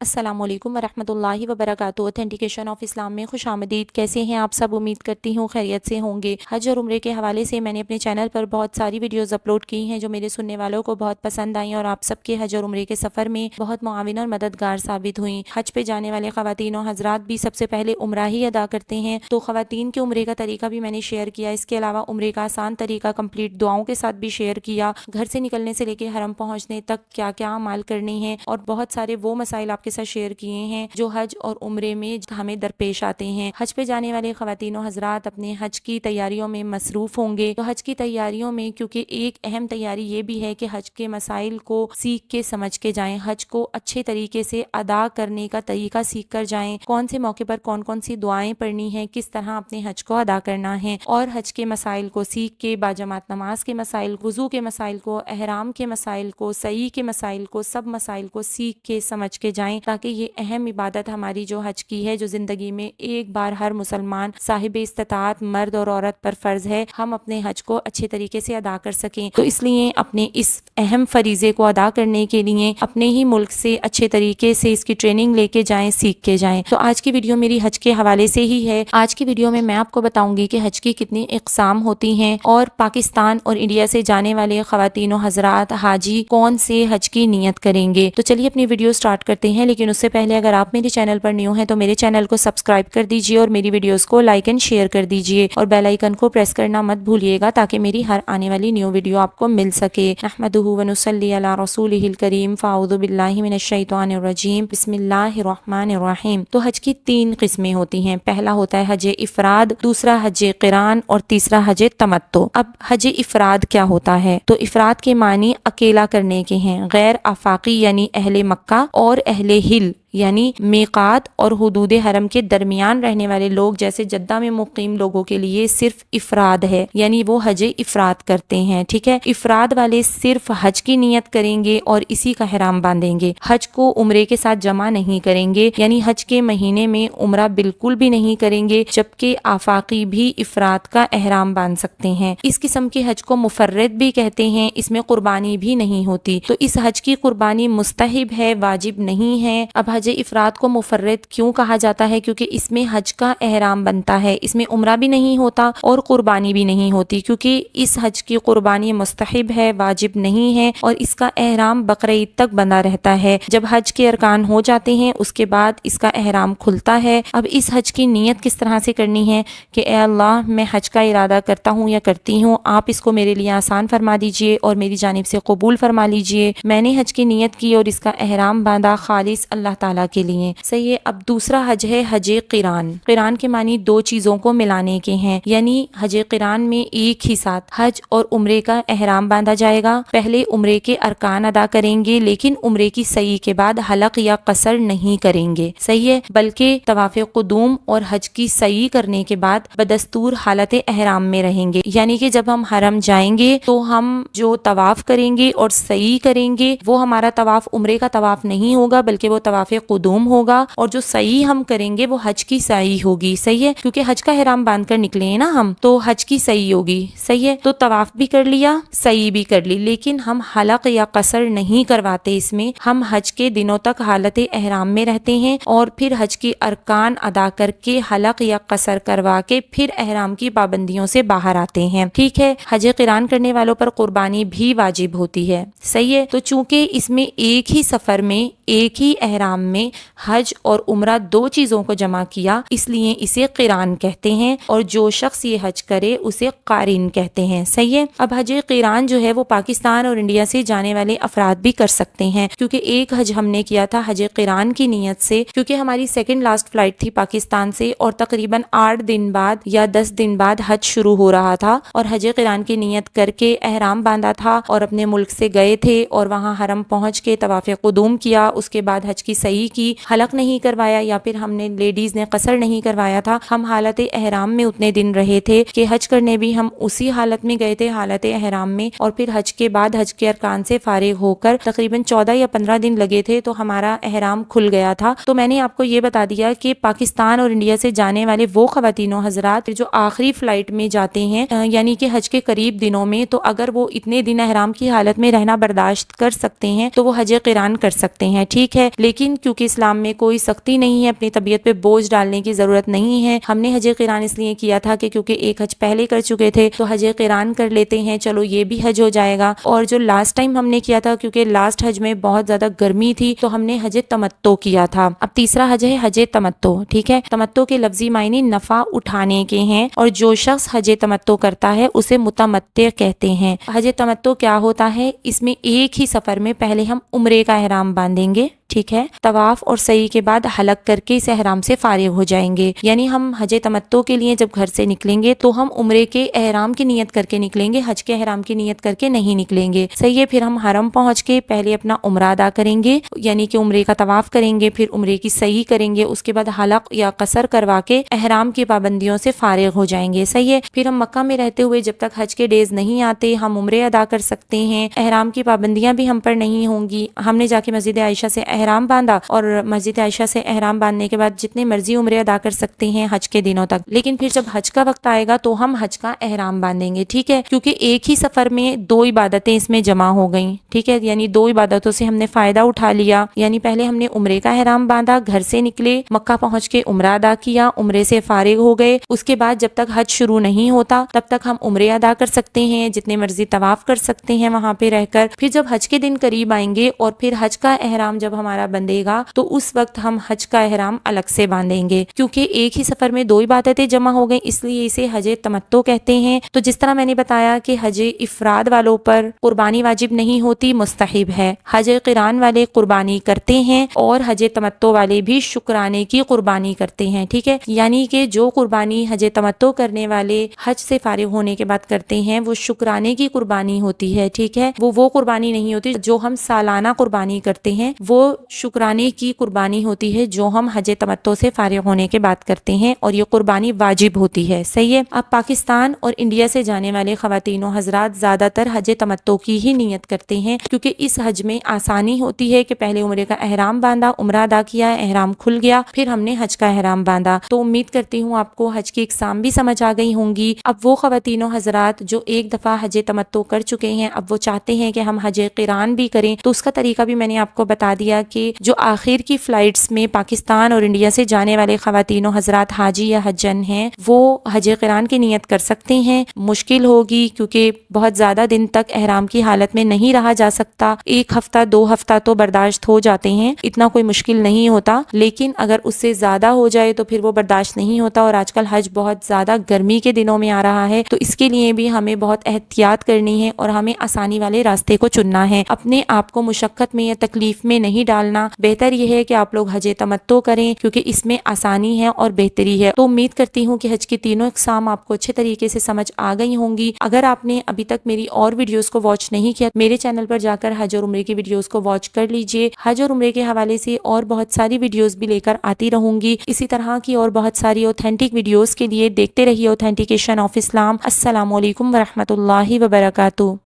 السلام علیکم ورحمۃ اللہ وبرکاتہ۔ اوتھینٹیکیشن آف اسلام میں خوش آمدید۔ کیسے ہیں آپ سب؟ امید کرتی ہوں خیریت سے ہوں گے۔ حج اور عمرے کے حوالے سے میں نے اپنے چینل پر بہت ساری ویڈیوز اپلوڈ کی ہیں جو میرے سننے والوں کو بہت پسند آئیں اور آپ سب کے حج اور عمرے کے سفر میں بہت معاون اور مددگار ثابت ہوئیں۔ حج پہ جانے والے خواتین و حضرات بھی سب سے پہلے عمرہ ہی ادا کرتے ہیں، تو خواتین کے عمرے کا طریقہ بھی میں نے شیئر کیا۔ اس کے علاوہ عمرے کا آسان طریقہ کمپلیٹ دعاؤں کے ساتھ بھی شیئر کیا، گھر سے نکلنے سے لے کے حرم پہنچنے تک کیا کیا اعمال کرنے ہیں، اور بہت سارے وہ مسائل آپ کے ساتھ شیئر کیے ہیں جو حج اور عمرے میں ہمیں درپیش آتے ہیں۔ حج پہ جانے والے خواتین و حضرات اپنے حج کی تیاریوں میں مصروف ہوں گے، تو حج کی تیاریوں میں کیونکہ ایک اہم تیاری یہ بھی ہے کہ حج کے مسائل کو سیکھ کے سمجھ کے جائیں، حج کو اچھے طریقے سے ادا کرنے کا طریقہ سیکھ کر جائیں، کون سے موقع پر کون کون سی دعائیں پڑھنی ہیں، کس طرح اپنے حج کو ادا کرنا ہے، اور حج کے مسائل کو سیکھ کے باجماعت نماز کے مسائل، وضو کے مسائل کو، احرام کے مسائل کو، سعی کے مسائل کو، سب مسائل کو سیکھ کے سمجھ کے جائیں، تاکہ یہ اہم عبادت ہماری جو حج کی ہے، جو زندگی میں ایک بار ہر مسلمان صاحب استطاعت مرد اور عورت پر فرض ہے، ہم اپنے حج کو اچھے طریقے سے ادا کر سکیں۔ تو اس لیے اپنے اس اہم فریضے کو ادا کرنے کے لیے اپنے ہی ملک سے اچھے طریقے سے اس کی ٹریننگ لے کے جائیں، سیکھ کے جائیں۔ تو آج کی ویڈیو میری حج کے حوالے سے ہی ہے۔ آج کی ویڈیو میں آپ کو بتاؤں گی کہ حج کی کتنی اقسام ہوتی ہیں اور پاکستان اور انڈیا سے جانے والے خواتین و حضرات حاجی کون سے حج کی نیت کریں گے۔ تو چلیے اپنی ویڈیو سٹارٹ کرتے ہیں، لیکن اس سے پہلے اگر آپ میرے چینل پر نیو ہیں تو میرے چینل کو سبسکرائب کر دیجئے اور میری ویڈیوز کو لائک اینڈ شیئر کر دیجئے، اور بیل آئیکن کو پریس کرنا مت بھولیے گا تاکہ میری ہر آنے والی نیو ویڈیو آپ کو مل سکے۔ نحمدہ ونصلی علی رسولہ الکریم، فاعوذ باللہ من الشیطان الرجیم، بسم اللہ الرحمن الرحیم۔ تو حج کی 3 قسمیں ہوتی ہیں۔ پہلا ہوتا ہے حج افراد، دوسرا حج قران، اور تیسرا حج تمتع۔ اب حج افراد کیا ہوتا ہے؟ تو افراد کے معنی اکیلا کرنے کے ہیں، غیر آفاقی یعنی اہل مکہ اور اہل ہل یعنی میقات اور حدود حرم کے درمیان رہنے والے لوگ جیسے جدہ میں مقیم لوگوں کے لیے صرف افراد ہے، یعنی وہ حج افراد کرتے ہیں، ٹھیک ہے۔ افراد والے صرف حج کی نیت کریں گے اور اسی کا احرام باندھیں گے، حج کو عمرے کے ساتھ جمع نہیں کریں گے، یعنی حج کے مہینے میں عمرہ بالکل بھی نہیں کریں گے، جبکہ آفاقی بھی افراد کا احرام باندھ سکتے ہیں۔ اس قسم کے حج کو مفرد بھی کہتے ہیں، اس میں قربانی بھی نہیں ہوتی، تو اس حج کی قربانی مستحب ہے، واجب نہیں ہے۔ اب حج افراد کو مفرد کیوں کہا جاتا ہے؟ کیونکہ اس میں حج کا احرام بنتا ہے، اس میں عمرہ بھی نہیں ہوتا اور قربانی بھی نہیں ہوتی، کیونکہ اس حج کی قربانی مستحب ہے، واجب نہیں ہے، اور اس کا احرام بقرعید تک بندہ رہتا ہے۔ جب حج کے ارکان ہو جاتے ہیں اس کے بعد اس کا احرام کھلتا ہے۔ اب اس حج کی نیت کس طرح سے کرنی ہے کہ اے اللہ میں حج کا ارادہ کرتا ہوں یا کرتی ہوں، آپ اس کو میرے لیے آسان فرما دیجئے اور میری جانب سے قبول فرما لیجئے۔ میں نے حج کی نیت کی اور اس کا احرام باندھا خالص اللہ تعالیٰ کے لیے، صحیح ہے۔ اب دوسرا حج ہے حج قران۔ قران کے معنی 2 چیزوں کو ملانے کے ہیں، یعنی حج قران میں ایک ہی ساتھ حج اور عمرے کا احرام باندھا جائے گا۔ پہلے عمرے کے ارکان ادا کریں گے، لیکن عمرے کی سعی کے بعد حلق یا قصر نہیں کریں گے، صحیح ہے، بلکہ طواف قدوم اور حج کی سعی کرنے کے بعد بدستور حالت احرام میں رہیں گے، یعنی کہ جب ہم حرم جائیں گے تو ہم جو طواف کریں گے اور سعی کریں گے وہ ہمارا طواف عمرے کا طواف نہیں ہوگا، بلکہ وہ طواف قدوم ہوگا، اور جو سعی ہم کریں گے وہ حج کی سعی ہوگی، صحیح ہے، کیونکہ حج کا احرام باندھ کر نکلے ہیں نا ہم، تو حج کی سعی ہوگی، صحیح ہے۔ تو طواف بھی کر لیا، سعی بھی کر لی، لیکن ہم حلق یا قصر نہیں کرواتے، اس میں ہم حج کے دنوں تک حالت احرام میں رہتے ہیں اور پھر حج کے ارکان ادا کر کے حلق یا قصر کروا کے پھر احرام کی پابندیوں سے باہر آتے ہیں، ٹھیک ہے۔ حج قران کرنے والوں پر قربانی بھی واجب ہوتی ہے، صحیح ہے۔ تو چونکہ اس میں ایک ہی سفر میں ایک ہی احرام میں حج اور عمرہ 2 چیزوں کو جمع کیا، اس لیے اسے قران کہتے ہیں، اور جو شخص یہ حج کرے اسے قارن کہتے ہیں، صحیح ہے۔ اب حج قران جو ہے وہ پاکستان اور انڈیا سے جانے والے افراد بھی کر سکتے ہیں، کیونکہ ایک حج ہم نے کیا تھا حج قران کی نیت سے، کیونکہ ہماری سیکنڈ لاسٹ فلائٹ تھی پاکستان سے، اور تقریباً 8 دن بعد یا 10 دن بعد حج شروع ہو رہا تھا، اور حج قران کی نیت کر کے احرام باندھا تھا اور اپنے ملک سے گئے تھے اور وہاں حرم پہنچ کے طواف قدوم کیا، اس کے بعد حج کی سعی کی، حلق نہیں کروایا، یا پھر ہم نے لیڈیز نے قصر نہیں کروایا تھا، ہم حالت احرام میں اتنے دن رہے تھے کہ حج کرنے بھی ہم اسی حالت میں گئے تھے، حالت احرام میں، اور پھر حج کے بعد حج کے ارکان سے فارغ ہو کر تقریباً 14 یا 15 دن لگے تھے تو ہمارا احرام کھل گیا تھا۔ تو میں نے آپ کو یہ بتا دیا کہ پاکستان اور انڈیا سے جانے والے وہ خواتین و حضرات جو آخری فلائٹ میں جاتے ہیں، یعنی کہ حج کے قریب دنوں میں، تو اگر وہ اتنے دن احرام کی حالت میں رہنا برداشت کر سکتے ہیں تو وہ حج قران کر سکتے ہیں، ٹھیک ہے۔ لیکن کیونکہ اسلام میں کوئی سختی نہیں ہے، اپنی طبیعت پہ بوجھ ڈالنے کی ضرورت نہیں ہے۔ ہم نے حج قران اس لیے کیا تھا کہ کیونکہ ایک حج پہلے کر چکے تھے تو حج قران کر لیتے ہیں، چلو یہ بھی حج ہو جائے گا۔ اور جو لاسٹ ٹائم ہم نے کیا تھا، کیونکہ لاسٹ حج میں بہت زیادہ گرمی تھی تو ہم نے حج تمتع کیا تھا۔ اب تیسرا حج ہے حج تمتع، ٹھیک ہے۔ تمتع کے لفظی معنی نفع اٹھانے کے ہیں، اور جو شخص حج تمتع کرتا ہے اسے متمتع کہتے ہیں۔ حج تمتع کیا ہوتا ہے؟ اس میں ایک ہی سفر میں پہلے ہم عمرے کا احرام باندھیں گے، ٹھیک ہے، طواف اور سعی کے بعد حلق کر کے اس احرام سے فارغ ہو جائیں گے۔ یعنی ہم حج تمتع کے لیے جب گھر سے نکلیں گے تو ہم عمرے کے احرام کی نیت کر کے نکلیں گے، حج کے احرام کی نیت کر کے نہیں نکلیں گے، صحیح ہے۔ پھر ہم حرم پہنچ کے پہلے اپنا عمرہ ادا کریں گے، یعنی کہ عمرے کا طواف کریں گے، پھر عمرے کی سعی کریں گے، اس کے بعد حلق یا قصر کروا کے احرام کی پابندیوں سے فارغ ہو جائیں گے، صحیح ہے۔ پھر ہم مکہ میں رہتے ہوئے جب تک حج کے ڈیز نہیں آتے ہم عمرے ادا کر سکتے ہیں، احرام کی پابندیاں بھی ہم پر نہیں ہوں گی۔ ہم نے جا کے مسجد عائشہ سے احرام باندھا اور مسجد عائشہ سے احرام باندھنے کے بعد جتنے مرضی عمرے ادا کر سکتے ہیں حج کے دنوں تک، لیکن پھر جب حج کا وقت آئے گا تو ہم حج کا احرام باندھیں گے، ٹھیک ہے، کیونکہ ایک ہی سفر میں دو عبادتیں اس میں جمع ہو گئیں، ٹھیک ہے، یعنی دو عبادتوں سے ہم نے فائدہ اٹھا لیا۔ یعنی پہلے ہم نے عمرے کا احرام باندھا، گھر سے نکلے، مکہ پہنچ کے عمرہ ادا کیا، عمرے سے فارغ ہو گئے، اس کے بعد جب تک حج شروع نہیں ہوتا تب تک ہم عمرے ادا کر سکتے ہیں، جتنے مرضی طواف کر سکتے ہیں وہاں پہ رہ کر۔ پھر جب حج کے دن قریب آئیں گے اور پھر حج کا احرام جب ہمارا بندھے گا تو اس وقت ہم حج کا احرام الگ سے باندھیں گے، کیونکہ ایک ہی سفر میں دو عبادتیں جمع ہو گئیں، اس لیے اسے حج تمتع کہتے ہیں۔ تو جس طرح میں نے بتایا کہ حج افراد والوں پر قربانی واجب نہیں ہوتی، مستحب ہے، حج قران والے قربانی کرتے ہیں اور حج تمتع والے بھی شکرانے کی قربانی کرتے ہیں، ٹھیک ہے، یعنی کہ جو قربانی حج تمتع کرنے والے حج سے فارغ ہونے کے بعد کرتے ہیں وہ شکرانے کی قربانی ہوتی ہے، ٹھیک ہے، وہ قربانی نہیں ہوتی جو ہم سالانہ قربانی کرتے ہیں، وہ شکرانے کی قربانی ہوتی ہے جو ہم حج تمتع سے فارغ ہونے کے بعد کرتے ہیں، اور یہ قربانی واجب ہوتی ہے، صحیح ہے۔ اب پاکستان اور انڈیا سے جانے والے خواتین و حضرات زیادہ تر حج تمتع کی ہی نیت کرتے ہیں، کیونکہ اس حج میں آسانی ہوتی ہے کہ پہلے عمرے کا احرام باندھا، عمرہ ادا کیا، احرام کھل گیا، پھر ہم نے حج کا احرام باندھا۔ تو امید کرتی ہوں آپ کو حج کی اقسام بھی سمجھ آ گئی ہوں گی۔ اب وہ خواتین و حضرات جو ایک دفعہ حج تمتع کر چکے ہیں اب وہ چاہتے ہیں کہ ہم حج قران بھی کریں، تو اس کا طریقہ بھی میں نے آپ کو بتا دیا کہ جو آخر کی فلائٹس میں پاکستان اور انڈیا سے جانے والے خواتین و حضرات حاجی یا حجن ہیں وہ حج قران کی نیت کر سکتے ہیں۔ مشکل ہوگی کیونکہ بہت زیادہ دن تک احرام کی حالت میں نہیں رہا جا سکتا، ایک ہفتہ دو ہفتہ تو برداشت ہو جاتے ہیں، اتنا کوئی مشکل نہیں ہوتا، لیکن اگر اس سے زیادہ ہو جائے تو پھر وہ برداشت نہیں ہوتا، اور آج کل حج بہت زیادہ گرمی کے دنوں میں آ رہا ہے، تو اس کے لیے بھی ہمیں بہت احتیاط کرنی ہے اور ہمیں آسانی والے راستے کو چننا ہے، اپنے آپ کو مشقت میں یا تکلیف میں نہیں ڈالنا۔ بہتر یہ ہے کہ آپ لوگ حج تمتع کریں کیونکہ اس میں آسانی ہے اور بہتری ہے۔ تو امید کرتی ہوں کہ حج کی تینوں اقسام آپ کو اچھے طریقے سے سمجھ آ گئی ہوں گی۔ اگر آپ نے ابھی تک میری اور ویڈیوز کو واچ نہیں کیا میرے چینل پر جا کر حج اور عمرے کی ویڈیوز کو واچ کر لیجئے، حج اور عمرے کے حوالے سے اور بہت ساری ویڈیوز بھی لے کر آتی رہوں گی، اسی طرح کی اور بہت ساری اوتھینٹک ویڈیوز کے لیے دیکھتے رہیے اوتھینٹیکیشن آف اسلام۔ السلام علیکم ورحمۃ اللہ وبرکاتہ۔